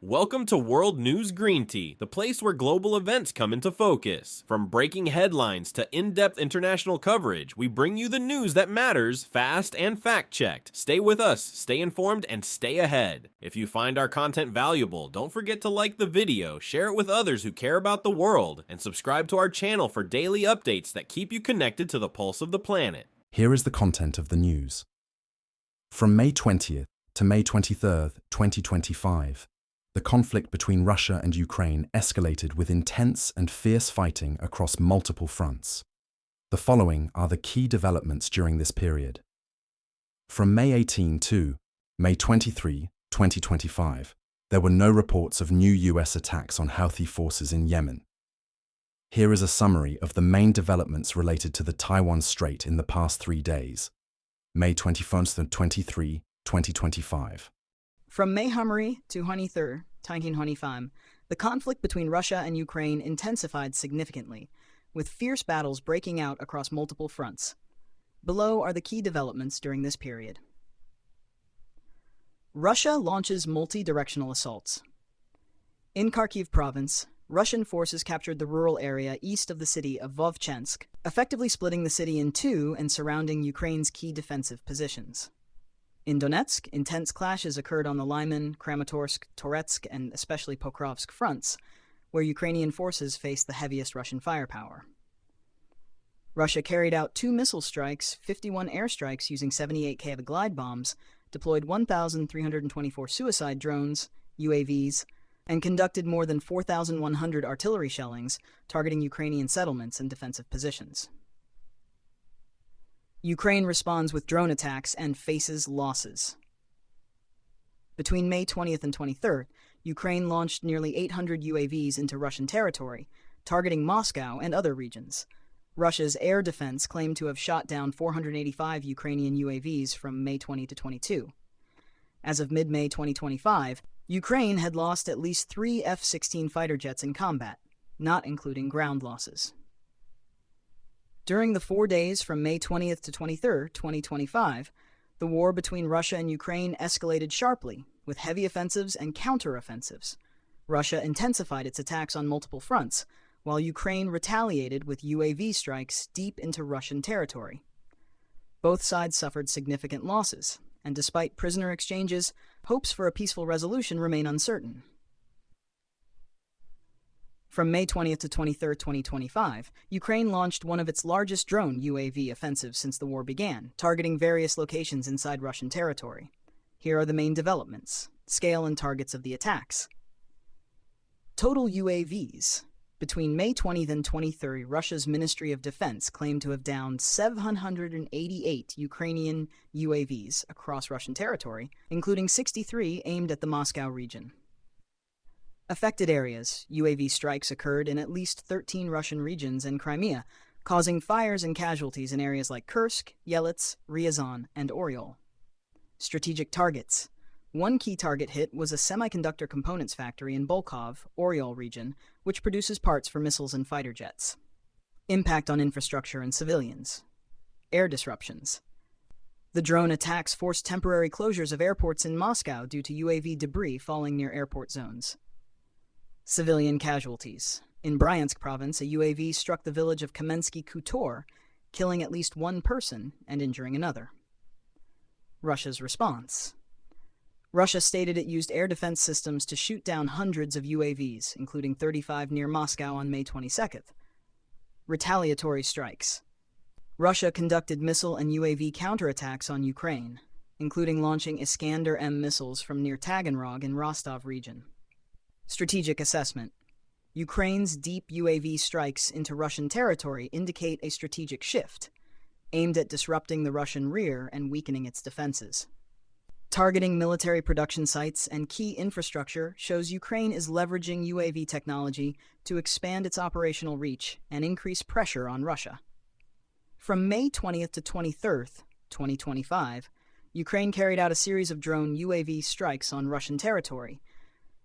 Welcome to World News Greenty, the place where global events come into focus. From breaking headlines to in-depth international coverage, we bring you the news that matters, fast and fact-checked. Stay with us, stay informed, and stay ahead. If you find our content valuable, don't forget to like the video, share it with others who care about the world, and subscribe to our channel for daily updates that keep you connected to the pulse of the planet. Here is the content of the news. From May 20th to May 23rd, 2025, the conflict between Russia and Ukraine escalated with intense and fierce fighting across multiple fronts. The following are the key developments during this period. From May 18 to May 23, 2025, there were no reports of new US attacks on Houthi forces in Yemen. Here is a summary of the main developments related to the Taiwan Strait in the past 3 days. May 21st and 23, 2025. From May 23, 2025, the conflict between Russia and Ukraine intensified significantly, with fierce battles breaking out across multiple fronts. Below are the key developments during this period. Russia launches multi-directional assaults. In Kharkiv province, Russian forces captured the rural area east of the city of Vovchansk, effectively splitting the city in two and surrounding Ukraine's key defensive positions. In Donetsk, intense clashes occurred on the Lyman, Kramatorsk, Toretsk, and especially Pokrovsk fronts, where Ukrainian forces faced the heaviest Russian firepower. Russia carried out 2 missile strikes, 51 airstrikes using 78 Kava glide bombs, deployed 1,324 suicide drones, UAVs, and conducted more than 4,100 artillery shellings, targeting Ukrainian settlements and defensive positions. Ukraine responds with drone attacks and faces losses. Between May 20th and 23rd, Ukraine launched nearly 800 UAVs into Russian territory, targeting Moscow and other regions. Russia's air defense claimed to have shot down 485 Ukrainian UAVs from May 20 to 22. As of mid-May 2025, Ukraine had lost at least 3 F-16 fighter jets in combat, not including ground losses. During the 4 days from May 20th to 23rd, 2025, the war between Russia and Ukraine escalated sharply, with heavy offensives and counter-offensives. Russia intensified its attacks on multiple fronts, while Ukraine retaliated with UAV strikes deep into Russian territory. Both sides suffered significant losses, and despite prisoner exchanges, hopes for a peaceful resolution remain uncertain. From May 20th to 23rd, 2025, Ukraine launched one of its largest drone UAV offensives since the war began, targeting various locations inside Russian territory. Here are the main developments, scale and targets of the attacks. Total UAVs. Between May 20th and 23rd, Russia's Ministry of Defense claimed to have downed 788 Ukrainian UAVs across Russian territory, including 63 aimed at the Moscow region. Affected areas. UAV strikes occurred in at least 13 Russian regions and Crimea, causing fires and casualties in areas like Kursk, Yelets, Ryazan, and Oryol. Strategic targets. One key target hit was a semiconductor components factory in Bolkov, Oryol region, which produces parts for missiles and fighter jets. Impact on infrastructure and civilians. Air disruptions. The drone attacks forced temporary closures of airports in Moscow due to UAV debris falling near airport zones. Civilian casualties. In Bryansk province, a UAV struck the village of Kamensky Khutor, killing at least one person and injuring another. Russia's response. Russia stated it used air defense systems to shoot down hundreds of UAVs, including 35 near Moscow on May 22nd. Retaliatory strikes. Russia conducted missile and UAV counterattacks on Ukraine, including launching Iskander-M missiles from near Taganrog in Rostov region. Strategic assessment. Ukraine's deep UAV strikes into Russian territory indicate a strategic shift, aimed at disrupting the Russian rear and weakening its defenses. Targeting military production sites and key infrastructure shows Ukraine is leveraging UAV technology to expand its operational reach and increase pressure on Russia. From May 20th to 23rd, 2025, Ukraine carried out a series of drone UAV strikes on Russian territory,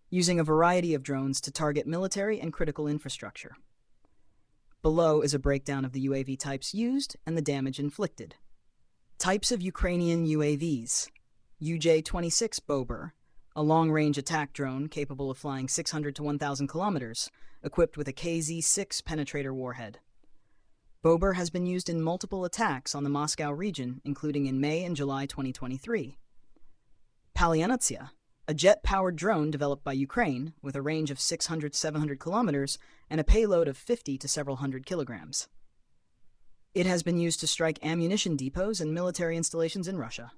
using a variety of drones to target military and critical infrastructure. Below is a breakdown of the UAV types used and the damage inflicted. Types of Ukrainian UAVs. UJ-26 Bober, a long-range attack drone capable of flying 600 to 1,000 kilometers, equipped with a KZ-6 penetrator warhead. Bober has been used in multiple attacks on the Moscow region, including in May and July 2023. Palyanotsia, a jet-powered drone developed by Ukraine with a range of 600 to 700 kilometers and a payload of 50 to several hundred kilograms. It has been used to strike ammunition depots and military installations in Russia.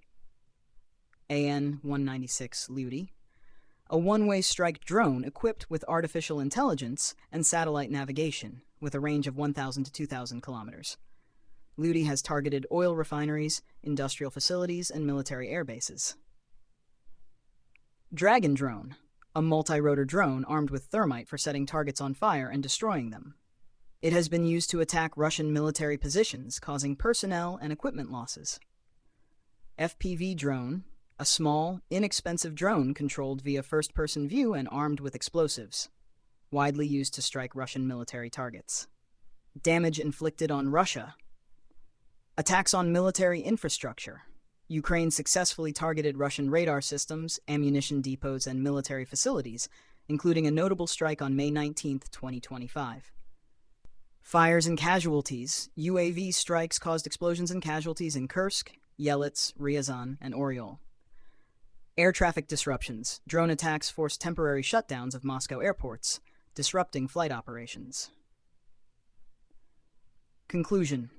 AN-196 Houthi, a one-way strike drone equipped with artificial intelligence and satellite navigation with a range of 1,000 to 2,000 kilometers. Houthi has targeted oil refineries, industrial facilities, and military air bases. Dragon drone, a multi-rotor drone armed with thermite for setting targets on fire and destroying them. It has been used to attack Russian military positions, causing personnel and equipment losses. FPV drone, a small, inexpensive drone controlled via first-person view and armed with explosives, widely used to strike Russian military targets. Damage inflicted on Russia. Attacks on military infrastructure. Ukraine successfully targeted Russian radar systems, ammunition depots, and military facilities, including a notable strike on May 19, 2025. Fires and casualties. UAV strikes caused explosions and casualties in Kursk, Yelets, Ryazan, and Oryol. Air traffic disruptions. Drone attacks forced temporary shutdowns of Moscow airports, disrupting flight operations. Conclusion.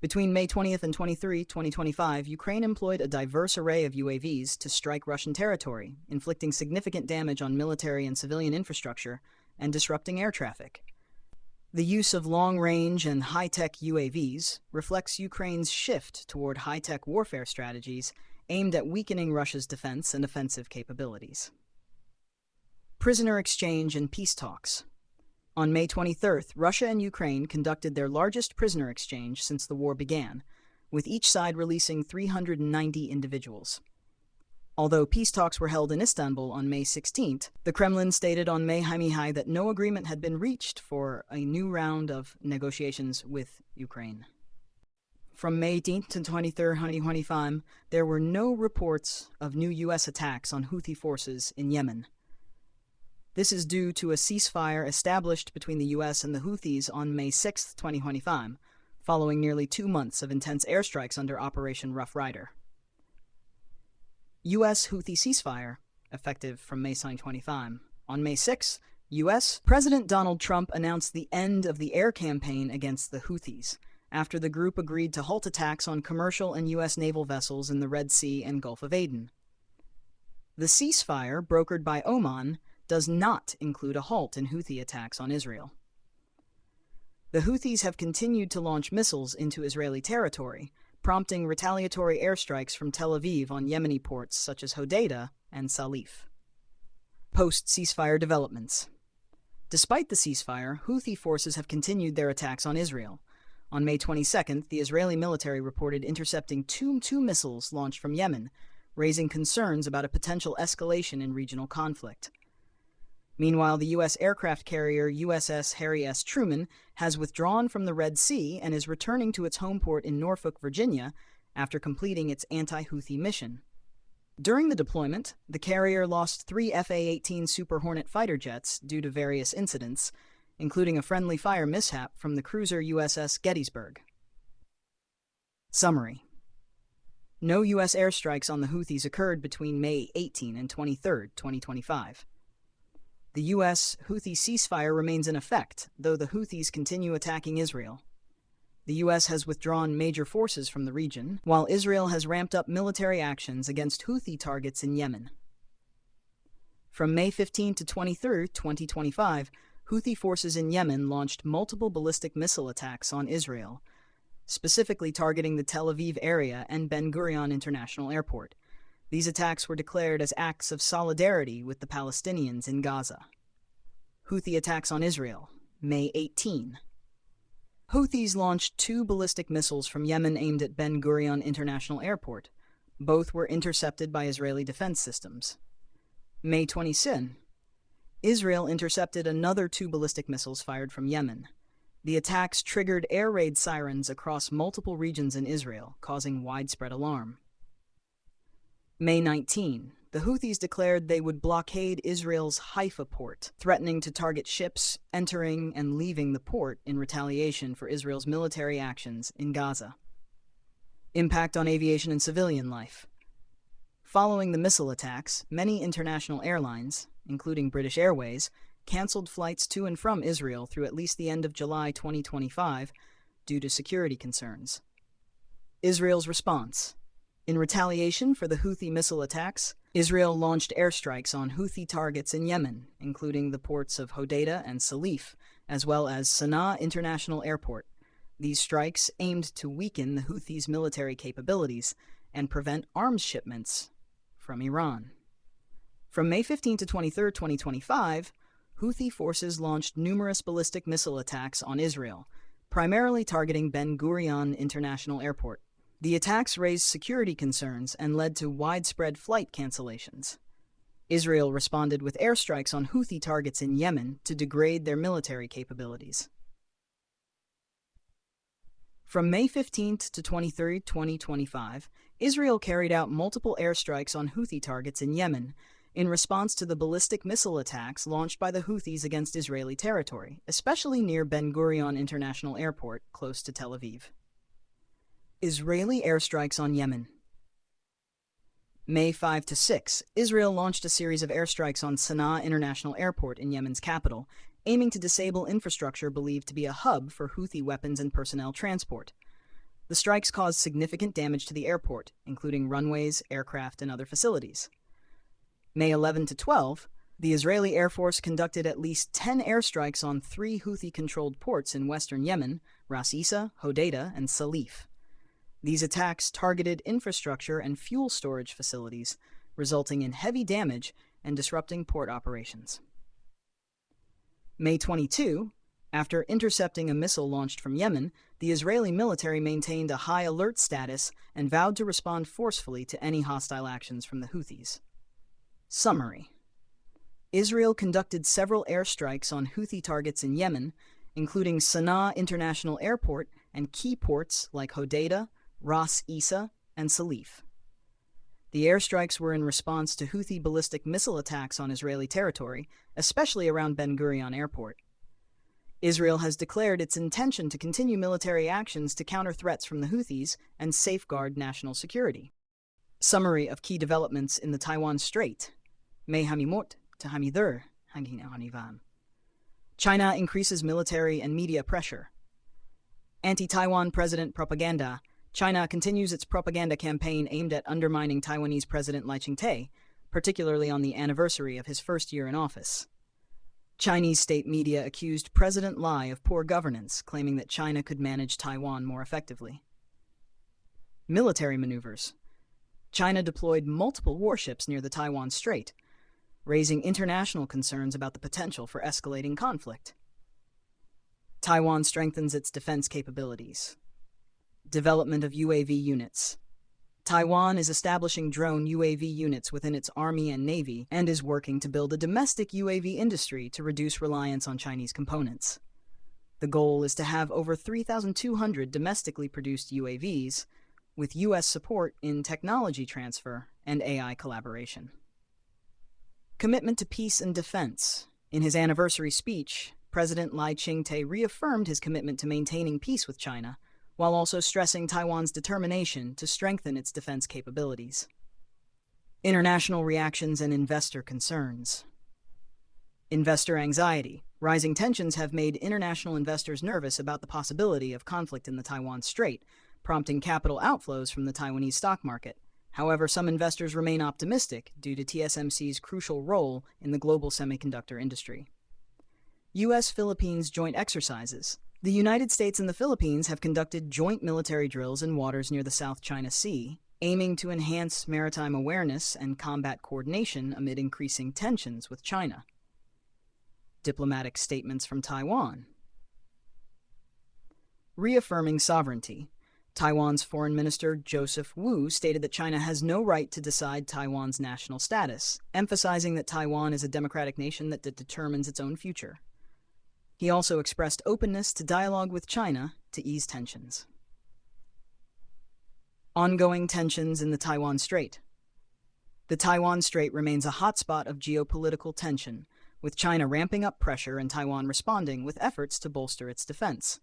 Between May 20th and 23, 2025, Ukraine employed a diverse array of UAVs to strike Russian territory, inflicting significant damage on military and civilian infrastructure and disrupting air traffic. The use of long-range and high-tech UAVs reflects Ukraine's shift toward high-tech warfare strategies aimed at weakening Russia's defense and offensive capabilities. Prisoner exchange and peace talks. On May 23rd, Russia and Ukraine conducted their largest prisoner exchange since the war began, with each side releasing 390 individuals. Although peace talks were held in Istanbul on May 16th, the Kremlin stated on May 22nd that no agreement had been reached for a new round of negotiations with Ukraine. From May 18th to 23rd, 2025, there were no reports of new U.S. attacks on Houthi forces in Yemen. This is due to a ceasefire established between the U.S. and the Houthis on May 6, 2025, following nearly 2 months of intense airstrikes under Operation Rough Rider. U.S. Houthi ceasefire, effective from May 2025. On May 6, U.S. President Donald Trump announced the end of the air campaign against the Houthis, after the group agreed to halt attacks on commercial and U.S. naval vessels in the Red Sea and Gulf of Aden. The ceasefire, brokered by Oman, does not include a halt in Houthi attacks on Israel. The Houthis have continued to launch missiles into Israeli territory, prompting retaliatory airstrikes from Tel Aviv on Yemeni ports such as Hodeidah and Salif. Post-ceasefire developments. Despite the ceasefire, Houthi forces have continued their attacks on Israel. On May 22nd, the Israeli military reported intercepting two missiles launched from Yemen, raising concerns about a potential escalation in regional conflict. Meanwhile, the U.S. aircraft carrier USS Harry S. Truman has withdrawn from the Red Sea and is returning to its home port in Norfolk, Virginia, after completing its anti-Houthi mission. During the deployment, the carrier lost 3 F/A-18 Super Hornet fighter jets due to various incidents, including a friendly fire mishap from the cruiser USS Gettysburg. Summary. No U.S. airstrikes on the Houthis occurred between May 18 and 23, 2025. The U.S. Houthi ceasefire remains in effect, though the Houthis continue attacking Israel. The U.S. has withdrawn major forces from the region, while Israel has ramped up military actions against Houthi targets in Yemen. From May 15 to 23, 2025, Houthi forces in Yemen launched multiple ballistic missile attacks on Israel, specifically targeting the Tel Aviv area and Ben Gurion International Airport. These attacks were declared as acts of solidarity with the Palestinians in Gaza. Houthi attacks on Israel, May 18. Houthis launched 2 ballistic missiles from Yemen aimed at Ben Gurion International Airport. Both were intercepted by Israeli defense systems. May 26. Israel intercepted another 2 ballistic missiles fired from Yemen. The attacks triggered air raid sirens across multiple regions in Israel, causing widespread alarm. May 19. the Houthis declared they would blockade Israel's Haifa port, threatening to target ships entering and leaving the port in retaliation for Israel's military actions in Gaza. Impact on aviation and civilian life. Following the missile attacks, many international airlines, including British Airways, canceled flights to and from Israel through at least the end of July 2025 due to security concerns. Israel's response. In retaliation for the Houthi missile attacks, Israel launched airstrikes on Houthi targets in Yemen, including the ports of Hodeidah and Salif, as well as Sana'a International Airport. These strikes aimed to weaken the Houthis' military capabilities and prevent arms shipments from Iran. From May 15 to 23, 2025, Houthi forces launched numerous ballistic missile attacks on Israel, primarily targeting Ben Gurion International Airport. The attacks raised security concerns and led to widespread flight cancellations. Israel responded with airstrikes on Houthi targets in Yemen to degrade their military capabilities. From May 15 to 23, 2025, Israel carried out multiple airstrikes on Houthi targets in Yemen in response to the ballistic missile attacks launched by the Houthis against Israeli territory, especially near Ben Gurion International Airport, close to Tel Aviv. Israeli airstrikes on Yemen. May 5 to 6, Israel launched a series of airstrikes on Sana'a International Airport in Yemen's capital, aiming to disable infrastructure believed to be a hub for Houthi weapons and personnel transport. The strikes caused significant damage to the airport, including runways, aircraft, and other facilities. May 11 to 12, the Israeli Air Force conducted at least 10 airstrikes on 3 Houthi-controlled ports in western Yemen, Ras Isa, Hodeidah, and Salif. These attacks targeted infrastructure and fuel storage facilities, resulting in heavy damage and disrupting port operations. May 22, after intercepting a missile launched from Yemen, the Israeli military maintained a high alert status and vowed to respond forcefully to any hostile actions from the Houthis. Summary. Israel conducted several airstrikes on Houthi targets in Yemen, including Sana'a International Airport and key ports like Hodeidah, Ras Isa, and Salif. The airstrikes were in response to Houthi ballistic missile attacks on Israeli territory, especially around Ben Gurion Airport. Israel has declared its intention to continue military actions to counter threats from the Houthis and safeguard national security. Summary of key developments in the Taiwan Strait. May Hamimot to Hamidur Hanivan. China increases military and media pressure. Anti-Taiwan president propaganda. China continues its propaganda campaign aimed at undermining Taiwanese President Lai Ching-te, particularly on the anniversary of his first year in office. Chinese state media accused President Lai of poor governance, claiming that China could manage Taiwan more effectively. Military maneuvers. China deployed multiple warships near the Taiwan Strait, raising international concerns about the potential for escalating conflict. Taiwan strengthens its defense capabilities. Development of UAV units. Taiwan is establishing drone UAV units within its Army and Navy and is working to build a domestic UAV industry to reduce reliance on Chinese components. The goal is to have over 3,200 domestically produced UAVs, with U.S. support in technology transfer and AI collaboration. Commitment to peace and defense. In his anniversary speech, President Lai Ching-te reaffirmed his commitment to maintaining peace with China, while also stressing Taiwan's determination to strengthen its defense capabilities. International reactions and investor concerns. Investor anxiety. Rising tensions have made international investors nervous about the possibility of conflict in the Taiwan Strait, prompting capital outflows from the Taiwanese stock market. However, some investors remain optimistic due to TSMC's crucial role in the global semiconductor industry. U.S.-Philippines joint exercises. The United States and the Philippines have conducted joint military drills in waters near the South China Sea, aiming to enhance maritime awareness and combat coordination amid increasing tensions with China. Diplomatic statements from Taiwan. Reaffirming sovereignty. Taiwan's Foreign Minister Joseph Wu stated that China has no right to decide Taiwan's national status, emphasizing that Taiwan is a democratic nation that determines its own future. He also expressed openness to dialogue with China to ease tensions. Ongoing tensions in the Taiwan Strait. The Taiwan Strait remains a hotspot of geopolitical tension, with China ramping up pressure and Taiwan responding with efforts to bolster its defense.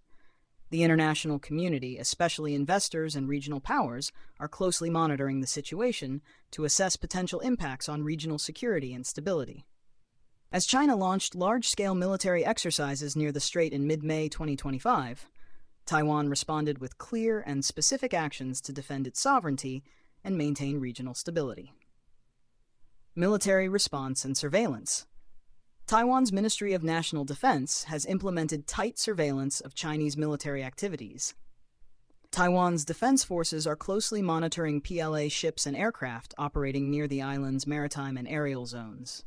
The international community, especially investors and regional powers, are closely monitoring the situation to assess potential impacts on regional security and stability. As China launched large-scale military exercises near the strait in mid-May 2025, Taiwan responded with clear and specific actions to defend its sovereignty and maintain regional stability. Military response and surveillance. Taiwan's Ministry of National Defense has implemented tight surveillance of Chinese military activities. Taiwan's defense forces are closely monitoring PLA ships and aircraft operating near the island's maritime and aerial zones.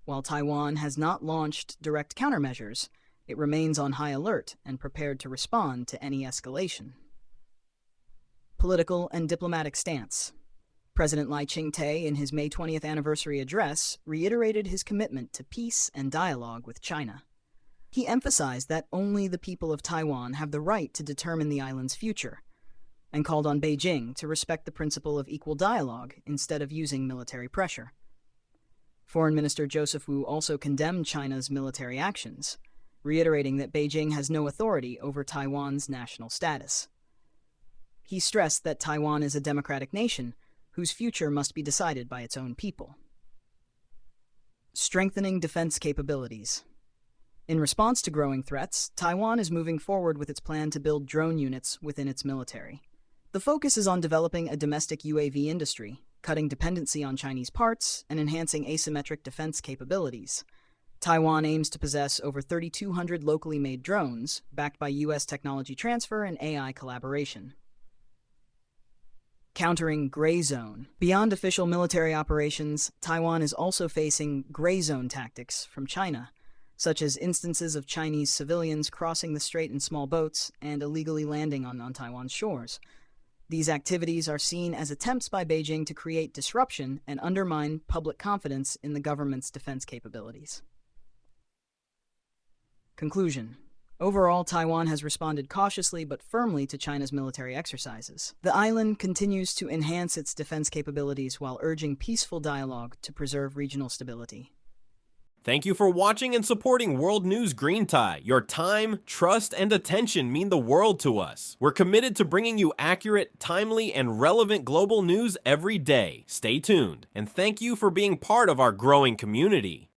While Taiwan has not launched direct countermeasures, it remains on high alert and prepared to respond to any escalation. Political and diplomatic stance. President Lai Ching-te, in his May 20th anniversary address, reiterated his commitment to peace and dialogue with China. He emphasized that only the people of Taiwan have the right to determine the island's future, and called on Beijing to respect the principle of equal dialogue instead of using military pressure. Foreign Minister Joseph Wu also condemned China's military actions, reiterating that Beijing has no authority over Taiwan's national status. He stressed that Taiwan is a democratic nation whose future must be decided by its own people. Strengthening defense capabilities. In response to growing threats, Taiwan is moving forward with its plan to build drone units within its military. The focus is on developing a domestic UAV industry, cutting dependency on Chinese parts, and enhancing asymmetric defense capabilities. Taiwan aims to possess over 3,200 locally made drones, backed by U.S. technology transfer and AI collaboration. Countering gray zone. Beyond official military operations, Taiwan is also facing gray zone tactics from China, such as instances of Chinese civilians crossing the strait in small boats and illegally landing on Taiwan's shores. These activities are seen as attempts by Beijing to create disruption and undermine public confidence in the government's defense capabilities. Conclusion. Overall, Taiwan has responded cautiously but firmly to China's military exercises. The island continues to enhance its defense capabilities while urging peaceful dialogue to preserve regional stability. Thank you for watching and supporting World News Greenty. Your time, trust, and attention mean the world to us. We're committed to bringing you accurate, timely, and relevant global news every day. Stay tuned, and thank you for being part of our growing community.